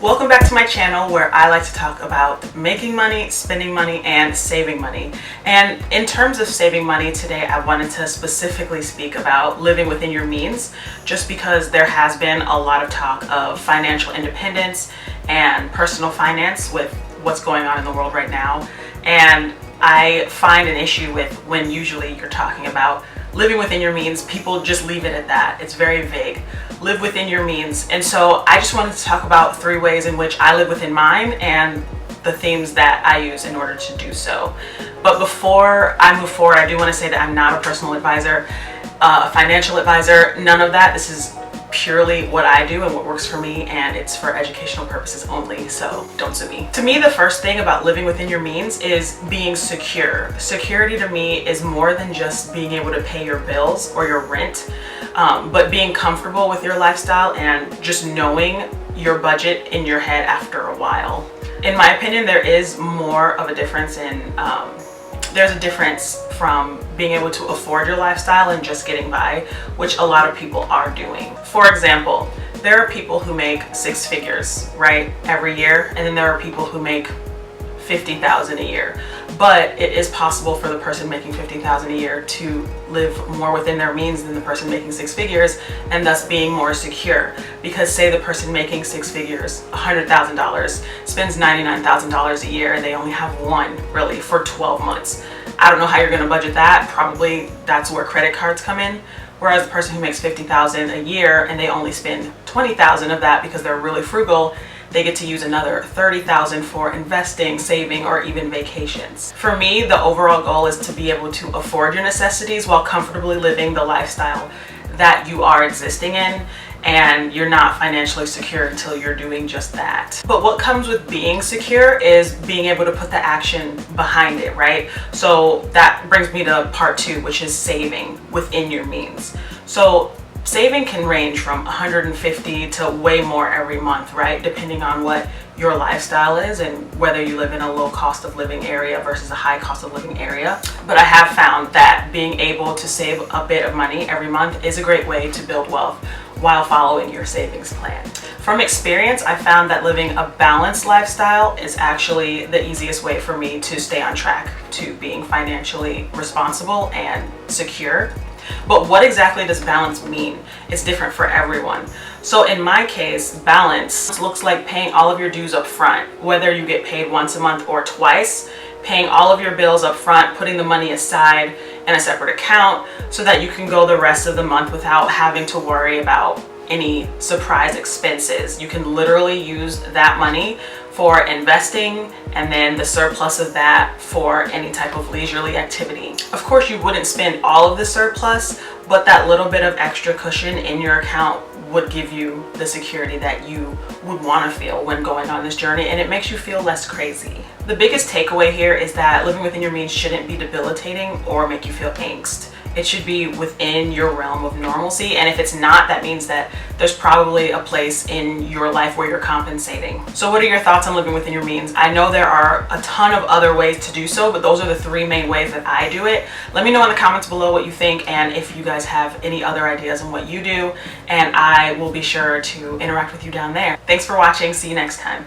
Welcome back to my channel where I like to talk about making money, spending money, and saving money. And in terms of saving money today, I wanted to specifically speak about living within your means, just because there has been a lot of talk of financial independence and personal finance with what's going on in the world right now. And I find an issue with when usually you're talking about living within your means, people just leave it at that. It's very vague. Live within your means. And so I just wanted to talk about 3 ways in which I live within mine and the themes that I use in order to do so. But before I move forward, I do want to say that I'm not a personal advisor, a financial advisor, none of that. This is purely what I do and what works for me, and it's for educational purposes only, so don't sue me. To me, the first thing about living within your means is being secure. Security to me is more than just being able to pay your bills or your rent, but being comfortable with your lifestyle and just knowing your budget in your head after a while. In my opinion, there is more of a difference in there's a difference from being able to afford your lifestyle and just getting by, which a lot of people are doing. For example, there are people who make 6 figures, right, every year, and then there are people who make $50,000 a year. But it is possible for the person making $50,000 a year to live more within their means than the person making 6 figures, and thus being more secure. Because say the person making 6 figures, $100,000, spends $99,000 a year, and they only have one really for 12 months. I don't know how you're going to budget that. Probably that's where credit cards come in. Whereas the person who makes $50,000 a year and they only spend $20,000 of that because they're really frugal, they get to use another $30,000 for investing, saving, or even vacations. For me, the overall goal is to be able to afford your necessities while comfortably living the lifestyle that you are existing in, and you're not financially secure until you're doing just that. But what comes with being secure is being able to put the action behind it, right? So that brings me to part 2, which is saving within your means. So saving can range from $150 to way more every month, right? Depending on what your lifestyle is and whether you live in a low cost of living area versus a high cost of living area. But I have found that being able to save a bit of money every month is a great way to build wealth while following your savings plan. From experience, I found that living a balanced lifestyle is actually the easiest way for me to stay on track to being financially responsible and secure. But what exactly does balance mean? It's different for everyone. So in my case, balance looks like paying all of your dues up front, whether you get paid once a month or twice, paying all of your bills up front, putting the money aside in a separate account so that you can go the rest of the month without having to worry about any surprise expenses. You can literally use that money for investing, and then the surplus of that for any type of leisurely activity. Of course, you wouldn't spend all of the surplus, but that little bit of extra cushion in your account would give you the security that you would want to feel when going on this journey, and it makes you feel less crazy. The biggest takeaway here is that living within your means shouldn't be debilitating or make you feel angst. It should be within your realm of normalcy, and if it's not, that means that there's probably a place in your life where you're compensating. So what are your thoughts on living within your means? I know there are a ton of other ways to do so, but those are the 3 main ways that I do it. Let me know in the comments below what you think, and if you guys have any other ideas on what you do, and I will be sure to interact with you down there. Thanks for watching. See you next time.